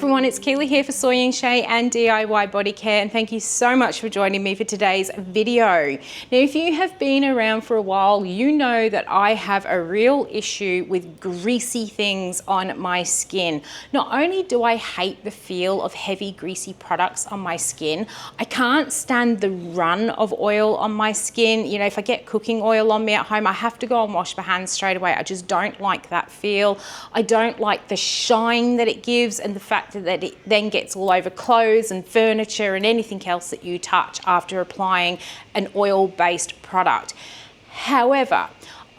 everyone, it's Keeley here for Soy and Shea and DIY Body Care, and thank you so much for joining me for today's video. Now, if you have been around for a while, you know that I have a real issue with greasy things on my skin. Not only do I hate the feel of heavy greasy products on my skin, I can't stand the run of oil on my skin. You know, if I get cooking oil on me at home, I have to go and wash my hands straight away. I just don't like that feel. I don't like the shine that it gives and the fact that it then gets all over clothes and furniture and anything else that you touch after applying an oil-based product. However,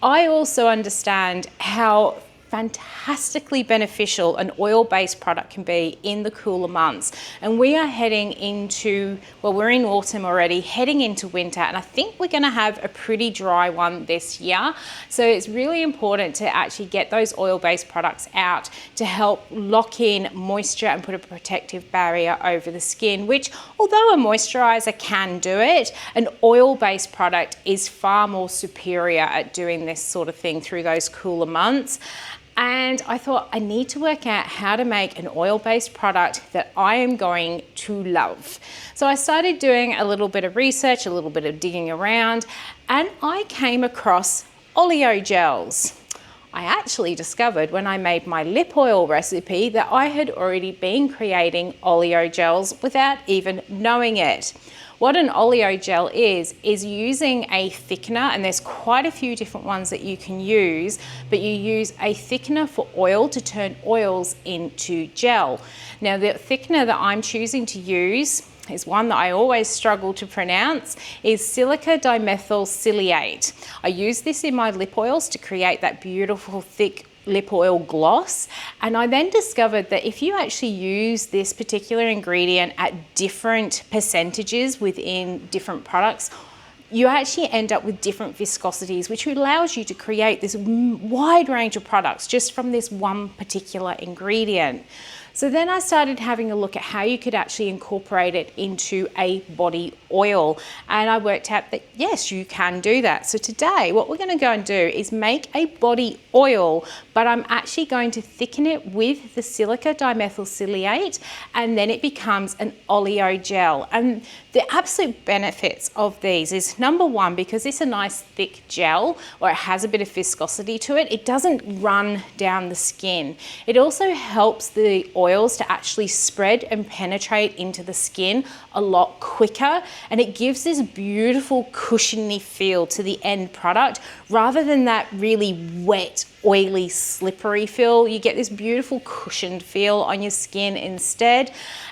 I also understand how fantastically beneficial an oil-based product can be in the cooler months. And we are heading into, well, we're in autumn already, heading into winter, and I think we're gonna have a pretty dry one this year. So it's really important to actually get those oil-based products out to help lock in moisture and put a protective barrier over the skin, which, although a moisturizer can do it, an oil-based product is far more superior at doing this sort of thing through those cooler months. And I thought I need to work out how to make an oil-based product that I am going to love. So I started doing a little bit of research, a little bit of digging around, and I came across Oleogels. I actually discovered when I made my lip oil recipe that I had already been creating Oleogels without even knowing it. What an oleogel is using a thickener, and there's quite a few different ones that you can use, but you use a thickener for oil to turn oils into gel. Now, the thickener that I'm choosing to use is one that I always struggle to pronounce, is silica dimethylsilicate. I use this in my lip oils to create that beautiful thick lip oil gloss, and I then discovered that if you actually use this particular ingredient at different percentages within different products, you actually end up with different viscosities, which allows you to create this wide range of products just from this one particular ingredient. So then I started having a look at how you could actually incorporate it into a body oil. And I worked out that yes, you can do that. So today, what we're gonna go and do is make a body oil, but I'm actually going to thicken it with the silica dimethylsilicate, and then it becomes an oleo gel. And the absolute benefits of these is, number one, because it's a nice thick gel, or it has a bit of viscosity to it, it doesn't run down the skin. It also helps the oils to actually spread and penetrate into the skin a lot quicker, and it gives this beautiful cushiony feel to the end product rather than that really wet, oily, slippery feel. You get this beautiful cushioned feel on your skin instead.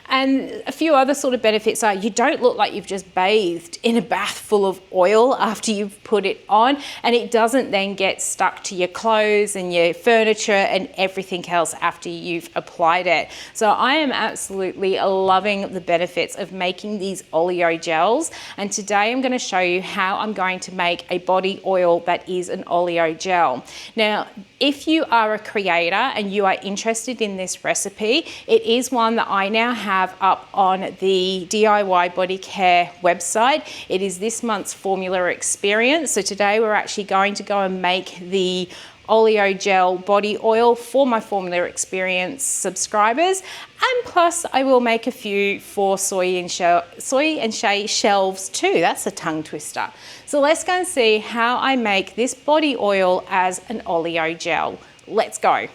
And a few other sort of benefits are you don't look like you've just bathed in a bath full of oil after you've put it on, and it doesn't then get stuck to your clothes and your furniture and everything else after you've applied it. So I am absolutely loving the benefits of making these oleo gels, and today I'm going to show you how I'm going to make a body oil that is an oleo gel. Now, if you are a creator and you are interested in this recipe, it is one that I now have up on the DIY Body Care website. It is this month's formula experience. So today we're actually going to go and make the oleo gel body oil for my formula experience subscribers, and plus I will make a few for Soy and Shea shelves too. That's a tongue twister. So let's go and see how I make this body oil as an oleo gel. Let's go.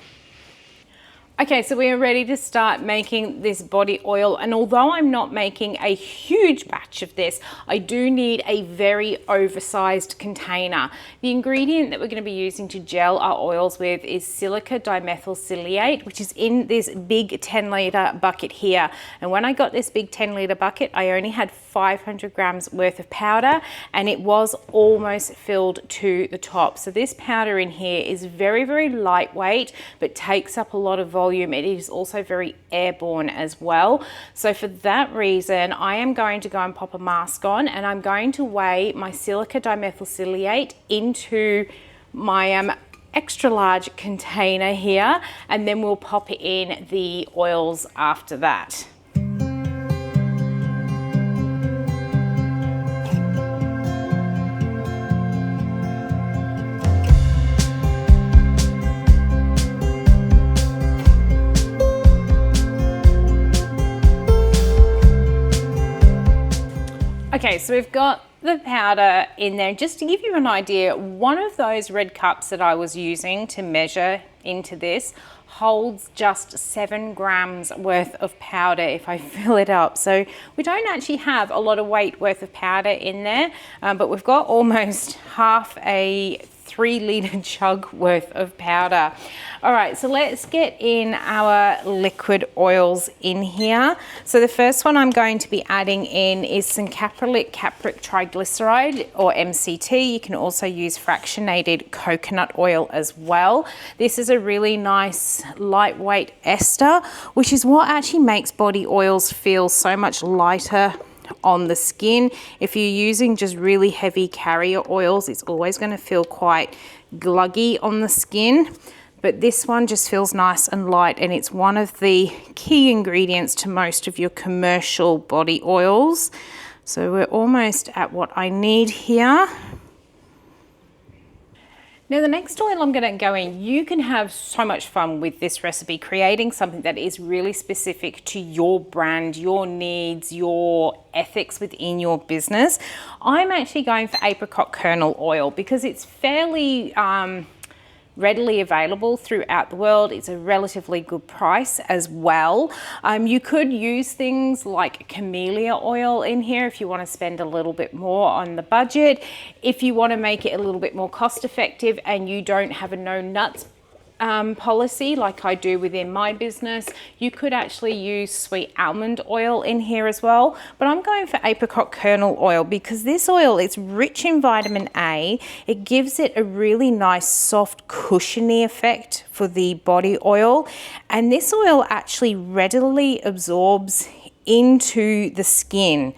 Okay, so we are ready to start making this body oil, and although I'm not making a huge batch of this, I do need a very oversized container. The ingredient that we're going to be using to gel our oils with is silica dimethylsilicate, which is in this big 10-litre bucket here. And when I got this big 10-litre bucket, I only had 500 grams worth of powder, and it was almost filled to the top. So this powder in here is very, very lightweight, but takes up a lot of volume. It is also very airborne as well. So for that reason, I am going to go and pop a mask on, and I'm going to weigh my silica dimethylsilicate into my extra large container here, and then we'll pop in the oils after that. Okay, so we've got the powder in there. Just to give you an idea, one of those red cups that I was using to measure into this holds just 7 grams worth of powder if I fill it up. So we don't actually have a lot of weight worth of powder in there, but we've got almost half a 3-litre jug worth of powder. All right, so let's get in our liquid oils in here. So the first one I'm going to be adding in is some caprylic capric triglyceride, or MCT. You can also use fractionated coconut oil as well. This is a really nice lightweight ester, which is what actually makes body oils feel so much lighter on the skin. If you're using just really heavy carrier oils, it's always going to feel quite gluggy on the skin, but this one just feels nice and light, and it's one of the key ingredients to most of your commercial body oils. So we're almost at what I need here. Now the next oil I'm going to go in, you can have so much fun with this recipe, creating something that is really specific to your brand, your needs, your ethics within your business. I'm actually going for apricot kernel oil because it's fairly readily available throughout the world. It's a relatively good price as well. You could use things like camellia oil in here if you want to spend a little bit more on the budget. If you want to make it a little bit more cost effective and you don't have a no nuts policy like I do within my business, you could actually use sweet almond oil in here as well, but I'm going for apricot kernel oil because this oil is rich in vitamin A. It gives it a really nice soft cushiony effect for the body oil, and this oil actually readily absorbs into the skin.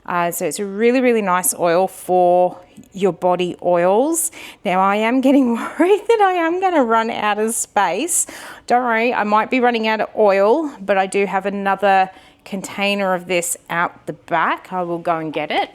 So it's a really, really nice oil for your body oils. Now I am getting worried that I am going to run out of space. Don't worry, I might be running out of oil, but I do have another container of this out the back. I will go and get it.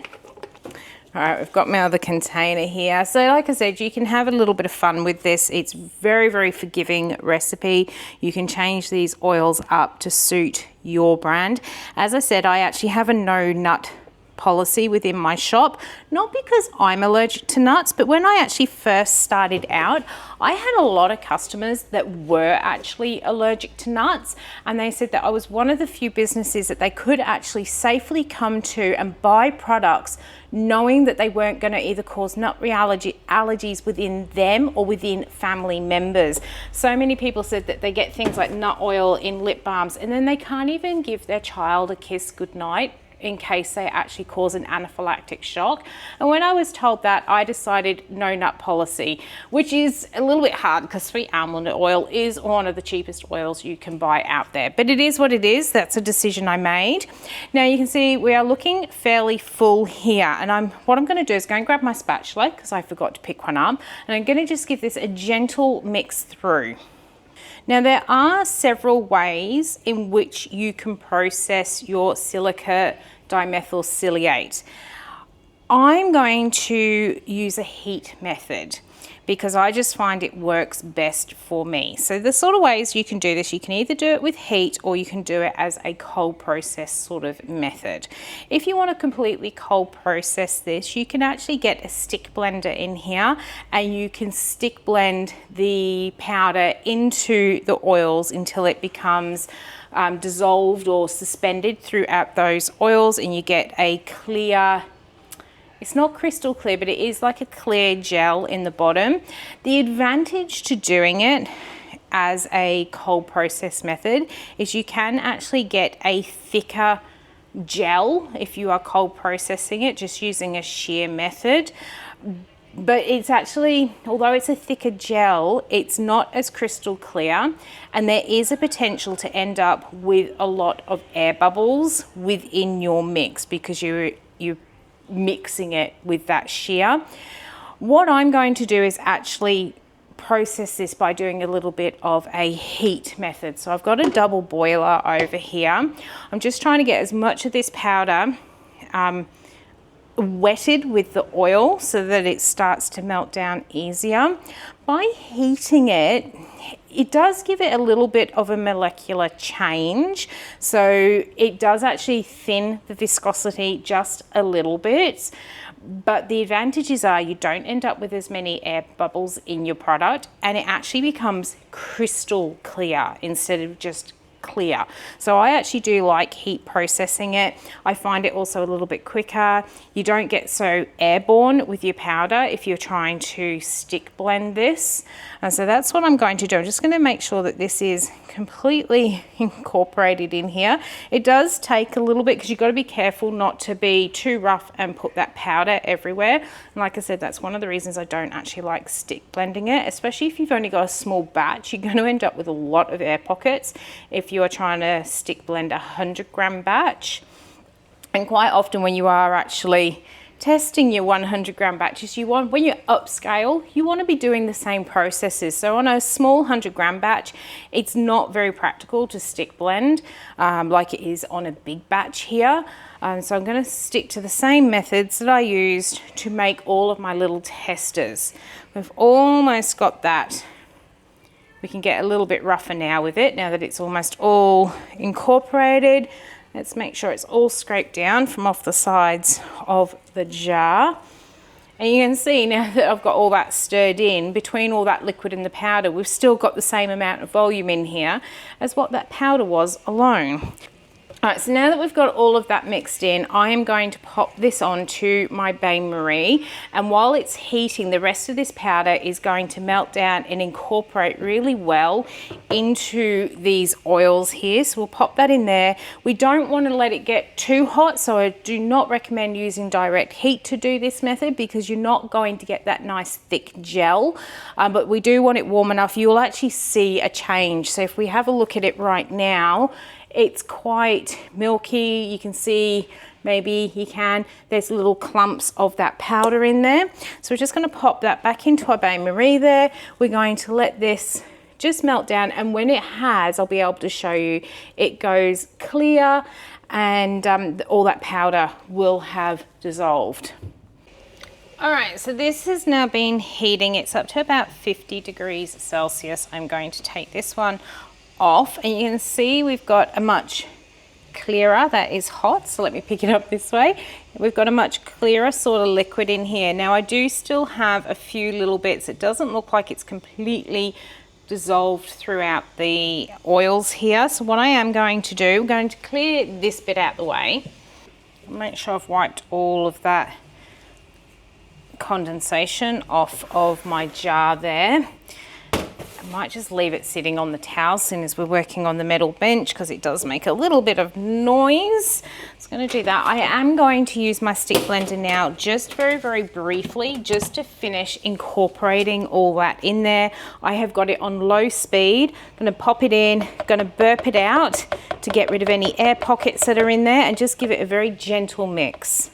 All right, we've got my other container here. So like I said, you can have a little bit of fun with this. It's very, very forgiving recipe. You can change these oils up to suit your brand. As I said, I actually have a no nut policy within my shop, not because I'm allergic to nuts, but when I actually first started out, I had a lot of customers that were actually allergic to nuts, and they said that I was one of the few businesses that they could actually safely come to and buy products knowing that they weren't going to either cause nut allergies within them or within family members. So many people said that they get things like nut oil in lip balms and then they can't even give their child a kiss goodnight in case they actually cause an anaphylactic shock. And when I was told that, I decided no nut policy, which is a little bit hard because sweet almond oil is one of the cheapest oils you can buy out there. But it is what it is. That's a decision I made. Now you can see we are looking fairly full here, and what I'm going to do is go and grab my spatula because I forgot to pick one up, and I'm going to just give this a gentle mix through. Now there are several ways in which you can process your silica dimethylsilicate. I'm going to use a heat method because I just find it works best for me. So the sort of ways you can do this, you can either do it with heat or you can do it as a cold process sort of method. If you want to completely cold process this, you can actually get a stick blender in here and you can stick blend the powder into the oils until it becomes dissolved or suspended throughout those oils, and you get a clear, it's not crystal clear, but it is like a clear gel in the bottom. The advantage to doing it as a cold process method is you can actually get a thicker gel if you are cold processing it just using a shear method. But it's actually, although it's a thicker gel, it's not as crystal clear, and there is a potential to end up with a lot of air bubbles within your mix because you're mixing it with that shear. What I'm going to do is actually process this by doing a little bit of a heat method. So I've got a double boiler over here. I'm just trying to get as much of this powder wetted with the oil so that it starts to melt down easier. By heating it, it does give it a little bit of a molecular change. So it does actually thin the viscosity just a little bit. But the advantages are you don't end up with as many air bubbles in your product, and it actually becomes crystal clear instead of just clear. So I actually do like heat processing it. I find it also a little bit quicker. You don't get so airborne with your powder if you're trying to stick blend this. And so that's what I'm going to do. I'm just going to make sure that this is completely incorporated in here. It does take a little bit because you've got to be careful not to be too rough and put that powder everywhere. And like I said, that's one of the reasons I don't actually like stick blending it, especially if you've only got a small batch. You're going to end up with a lot of air pockets if you are trying to stick blend a 100-gram batch. And quite often when you are actually testing your 100-gram batches, when you upscale, you want to be doing the same processes. So on a small 100-gram batch, it's not very practical to stick blend like it is on a big batch here. So I'm going to stick to the same methods that I used to make all of my little testers. We've almost got that. We can get a little bit rougher now with it, now that it's almost all incorporated. Let's make sure it's all scraped down from off the sides of the jar. And you can see now that I've got all that stirred in, between all that liquid and the powder, we've still got the same amount of volume in here as what that powder was alone. All right, so now that we've got all of that mixed in, I am going to pop this onto my bain-marie, and while it's heating, the rest of this powder is going to melt down and incorporate really well into these oils here. So we'll pop that in there. We don't want to let it get too hot, so I do not recommend using direct heat to do this method because you're not going to get that nice thick gel, but we do want it warm enough. You'll actually see a change. So if we have a look at it right now, it's quite milky. You can see, there's little clumps of that powder in there. So we're just going to pop that back into our bain-marie there. We're going to let this just melt down, and when it has, I'll be able to show you, it goes clear and all that powder will have dissolved. All right, so this has now been heating. It's up to about 50 degrees Celsius. I'm going to take this one off, and you can see we've got a much clearer, that is hot, so let me pick it up this way. We've got a much clearer sort of liquid in here. Now I do still have a few little bits. It doesn't look like it's completely dissolved throughout the oils here. So what I am going to do, I'm going to clear this bit out the way. Make sure I've wiped all of that condensation off of my jar there. I might just leave it sitting on the towel as soon as we're working on the metal bench because it does make a little bit of noise. It's going to do that. I am going to use my stick blender now just very, very briefly just to finish incorporating all that in there. I have got it on low speed. I'm going to pop it in, going to burp it out to get rid of any air pockets that are in there and just give it a very gentle mix.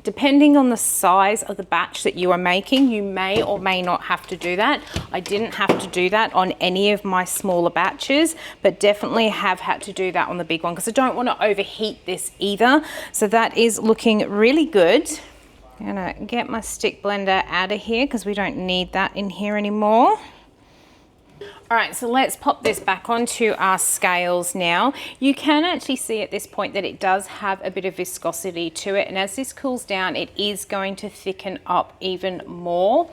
Depending on the size of the batch that you are making, you may or may not have to do that. I didn't have to do that on any of my smaller batches, but definitely have had to do that on the big one because I don't want to overheat this either. So that is looking really good. I'm gonna get my stick blender out of here because we don't need that in here anymore. All right, so let's pop this back onto our scales now. You can actually see at this point that it does have a bit of viscosity to it, and as this cools down, it is going to thicken up even more.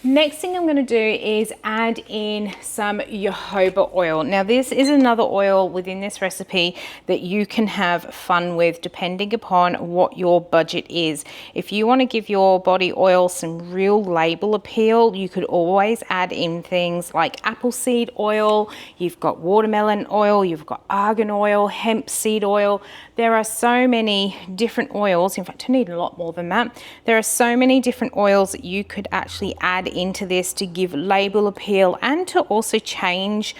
Next thing I'm going to do is add in some jojoba oil. Now this is another oil within this recipe that you can have fun with depending upon what your budget is. If you want to give your body oil some real label appeal, you could always add in things like apple seed oil, you've got watermelon oil, you've got argan oil, hemp seed oil. There are so many different oils. In fact, I need a lot more than that. There are so many different oils that you could actually add into this to give label appeal and to also change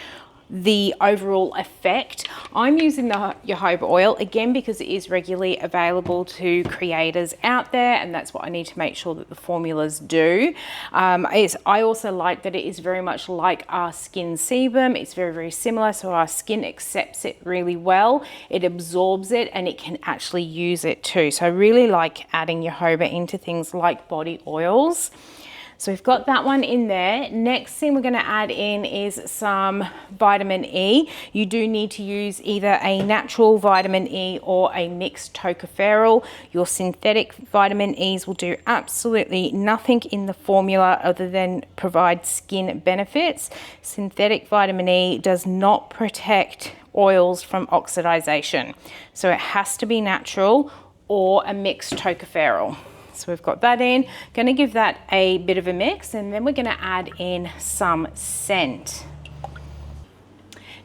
the overall effect. I'm using the jojoba oil again because it is regularly available to creators out there, and that's what I need to make sure that the formulas do. I also like that it is very much like our skin sebum. It's very, very similar, so our skin accepts it really well. It absorbs it and it can actually use it too. So I really like adding jojoba into things like body oils. So we've got that one in there. Next thing we're going to add in is some vitamin E. You do need to use either a natural vitamin E or a mixed tocopherol. Your synthetic vitamin E's will do absolutely nothing in the formula other than provide skin benefits. Synthetic vitamin E does not protect oils from oxidization. So it has to be natural or a mixed tocopherol. So we've got that in, going to give that a bit of a mix, and then we're going to add in some scent.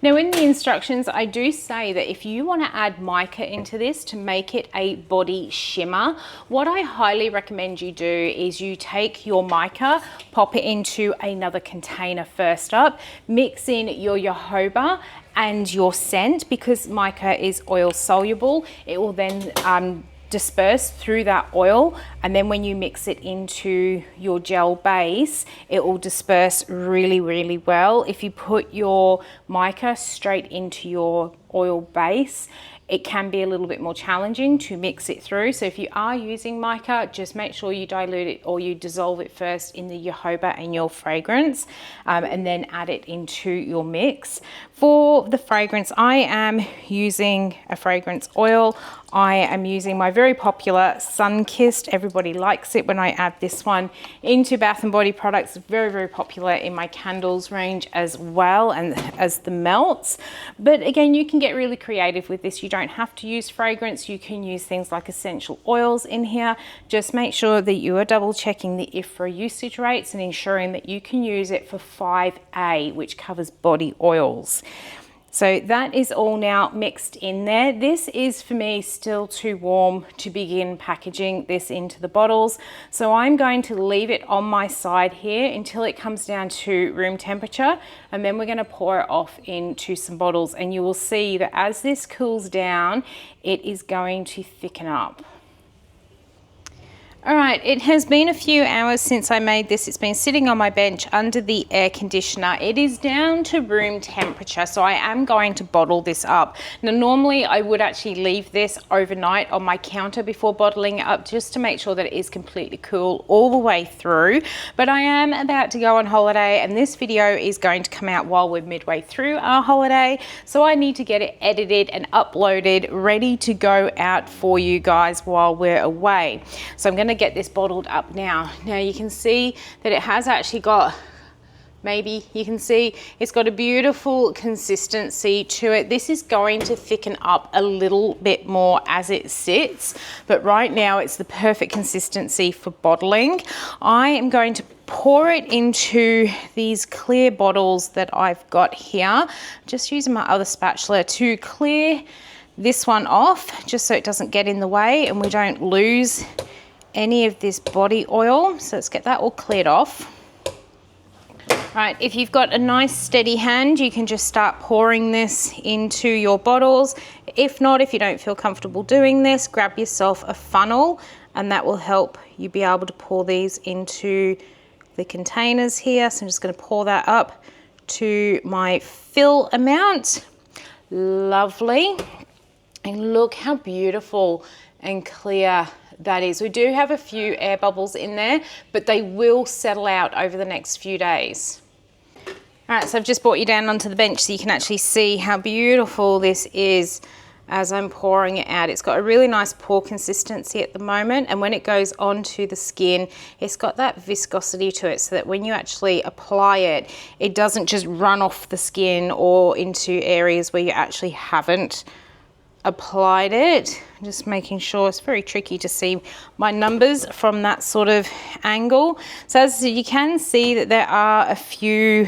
Now in the instructions, I do say that if you want to add mica into this to make it a body shimmer, what I highly recommend you do is you take your mica, pop it into another container first up, mix in your jojoba and your scent, because mica is oil soluble. It will then disperse through that oil, and then when you mix it into your gel base, it will disperse really, really well. If you put your mica straight into your oil base, it can be a little bit more challenging to mix it through. So if you are using mica, just make sure you dilute it or you dissolve it first in the jojoba and your fragrance, and then add it into your mix. For the fragrance, I am using a fragrance oil. I am using my very popular Sun-Kissed. Everybody likes it when I add this one into Bath & Body products. Very, very popular in my candles range as well, and as the melts. But again, you can get really creative with this. You don't have to use fragrance. You can use things like essential oils in here. Just make sure that you are double checking the IFRA usage rates and ensuring that you can use it for 5A, which covers body oils. So that is all now mixed in there. This is for me still too warm to begin packaging this into the bottles. So I'm going to leave it on my side here until it comes down to room temperature, and then we're going to pour it off into some bottles, and you will see that as this cools down, it is going to thicken up. All right, it has been a few hours since I made this. It's been sitting on my bench under the air conditioner. It is down to room temperature, so I am going to bottle this up. Now, normally I would actually leave this overnight on my counter before bottling it up, just to make sure that it is completely cool all the way through. But I am about to go on holiday, and this video is going to come out while we're midway through our holiday. So I need to get it edited and uploaded, ready to go out for you guys while we're away. So I'm going to get this bottled up now. Now you can see that it has actually got, maybe you can see it's got a beautiful consistency to it. This is going to thicken up a little bit more as it sits, but right now it's the perfect consistency for bottling. I am going to pour it into these clear bottles that I've got here. Just using my other spatula to clear this one off, just so it doesn't get in the way and we don't lose any of this body oil. So let's get that all cleared off. Right, if you've got a nice steady hand, you can just start pouring this into your bottles. If not, if you don't feel comfortable doing this, grab yourself a funnel, and that will help you be able to pour these into the containers here. So I'm just going to pour that up to my fill amount. Lovely. And look how beautiful and clear that is. We do have a few air bubbles in there, but they will settle out over the next few days. All right, so I've just brought you down onto the bench so you can actually see how beautiful this is as I'm pouring it out. It's got a really nice pour consistency at the moment, and when it goes onto the skin, it's got that viscosity to it, so that when you actually apply it, it doesn't just run off the skin or into areas where you actually haven't applied it. Just making sure. It's very tricky to see my numbers from that sort of angle. So as you can see that there are a few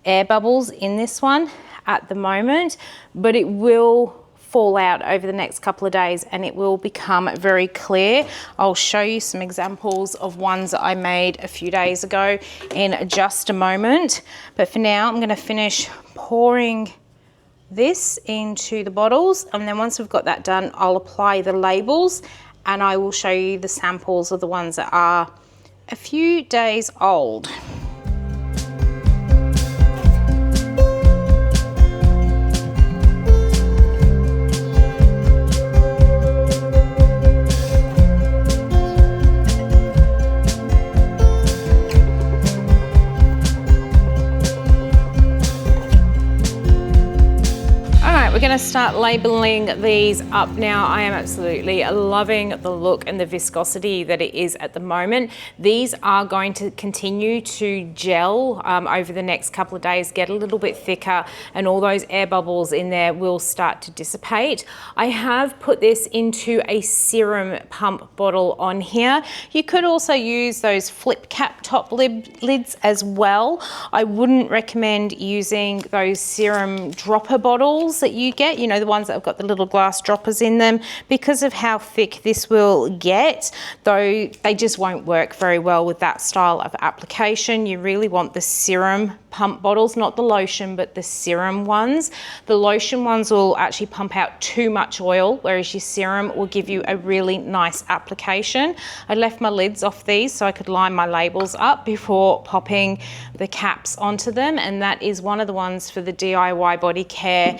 air bubbles in this one at the moment, but it will fall out over the next couple of days and it will become very clear. I'll show you some examples of ones that I made a few days ago in just a moment. But for now, I'm going to finish pouring this into the bottles, and then once we've got that done, I'll apply the labels and I will show you the samples of the ones that are a few days old. We're going to start labeling these up now. I am absolutely loving the look and the viscosity that it is at the moment. These are going to continue to gel over the next couple of days, get a little bit thicker, and all those air bubbles in there will start to dissipate. I have put this into a serum pump bottle on here. You could also use those flip cap top lids as well. I wouldn't recommend using those serum dropper bottles that you get, you know, the ones that have got the little glass droppers in them, because of how thick this will get. Though they just won't work very well with that style of application. You really want the serum pump bottles, not the lotion, but the serum ones. The lotion ones will actually pump out too much oil, whereas your serum will give you a really nice application. I left my lids off these so I could line my labels up before popping the caps onto them, and that is one of the ones for the DIY body care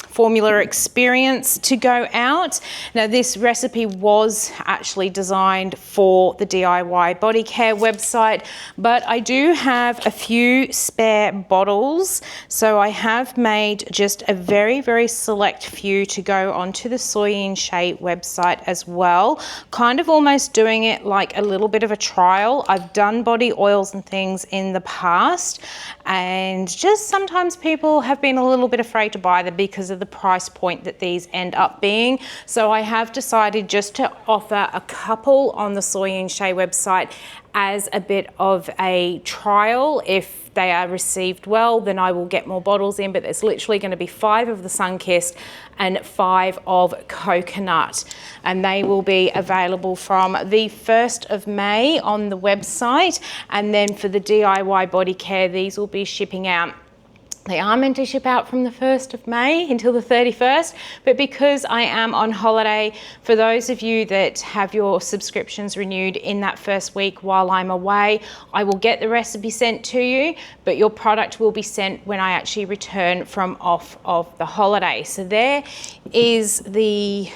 formula experience to go out. Now, this recipe was actually designed for the DIY body care website, but I do have a few spare bottles, so I have made just a very, very select few to go onto the Soy and Shea website as well, kind of almost doing it like a little bit of a trial. I've done body oils and things in the past, and just sometimes people have been a little bit afraid to buy them because of the price point that these end up being. So I have decided just to offer a couple on the Soy and Shea website as a bit of a trial. If they are received well, then I will get more bottles in, but there's literally going to be 5 of the Sunkissed and 5 of coconut, and they will be available from the 1st of May on the website. And then for the DIY body care, these will be shipping out. They are meant to ship out from the 1st of May until the 31st, but because I am on holiday, for those of you that have your subscriptions renewed in that first week while I'm away, I will get the recipe sent to you, but your product will be sent when I actually return from off of the holiday. So there is the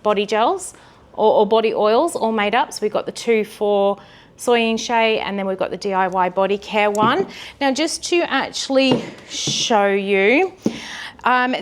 body gels or body oils all made up. So we've got the 2 for Soy and Shea, and then we've got the DIY body care one. Now, just to actually show you,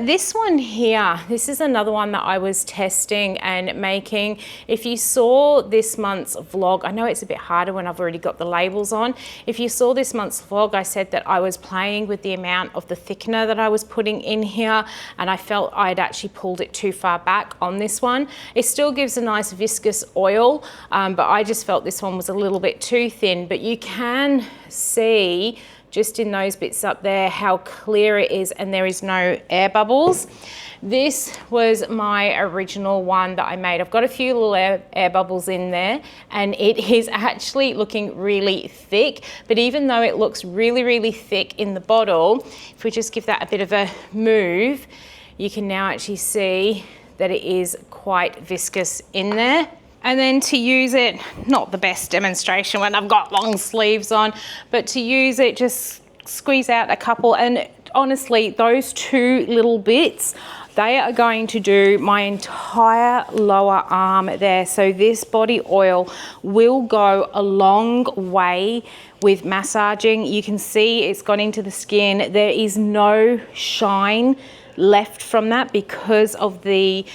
this one here, this is another one that I was testing and making. If you saw this month's vlog, I know it's a bit harder when I've already got the labels on. If you saw this month's vlog, I said that I was playing with the amount of the thickener that I was putting in here, and I felt I'd actually pulled it too far back on this one. It still gives a nice viscous oil, but I just felt this one was a little bit too thin. But you can see just in those bits up there how clear it is, and there is no air bubbles. This was my original one that I made. I've got a few little air bubbles in there, and it is actually looking really thick. But even though it looks really, really thick in the bottle, if we just give that a bit of a move, you can now actually see that it is quite viscous in there. And then to use it, not the best demonstration when I've got long sleeves on, but to use it, just squeeze out a couple. And honestly, those 2 little bits, they are going to do my entire lower arm there. So this body oil will go a long way with massaging. You can see it's gone into the skin. There is no shine left from that because of the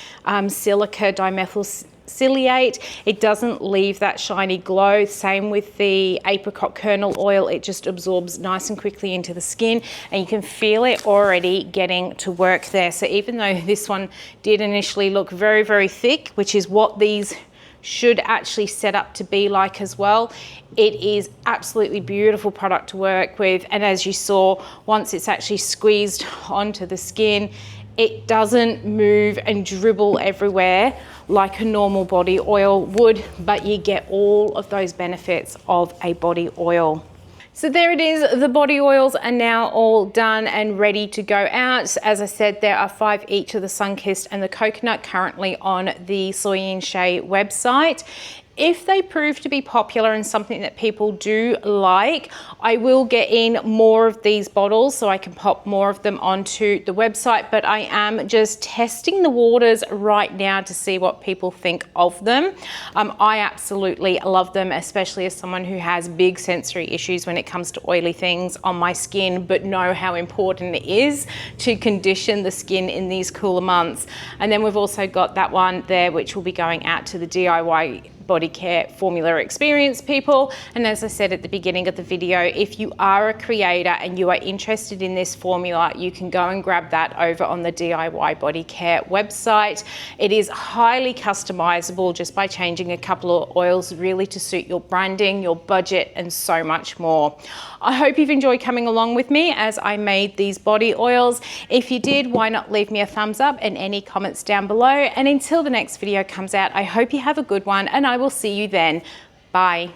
silica dimethyl ciliate. It doesn't leave that shiny glow. Same with the apricot kernel oil. It just absorbs nice and quickly into the skin, and you can feel it already getting to work there. So even though this one did initially look very, very thick, which is what these should actually set up to be like as well, it is absolutely beautiful product to work with. And as you saw, once it's actually squeezed onto the skin, It doesn't move and dribble everywhere like a normal body oil would, but you get all of those benefits of a body oil. So there it is, the body oils are now all done and ready to go out. As I said, there are 5 each of the Sunkissed and the coconut currently on the Soy and Shea website. If they prove to be popular and something that people do like, I will get in more of these bottles so I can pop more of them onto the website, but I am just testing the waters right now to see what people think of them. I absolutely love them, especially as someone who has big sensory issues when it comes to oily things on my skin, but know how important it is to condition the skin in these cooler months. And then we've also got that one there, which will be going out to the DIY body care formula experience people. And as I said at the beginning of the video, if you are a creator and you are interested in this formula, you can go and grab that over on the DIY body care website. It is highly customizable just by changing a couple of oils really to suit your branding, your budget, and so much more. I hope you've enjoyed coming along with me as I made these body oils. If you did, why not leave me a thumbs up and any comments down below. And until the next video comes out, I hope you have a good one and I will see you then. Bye.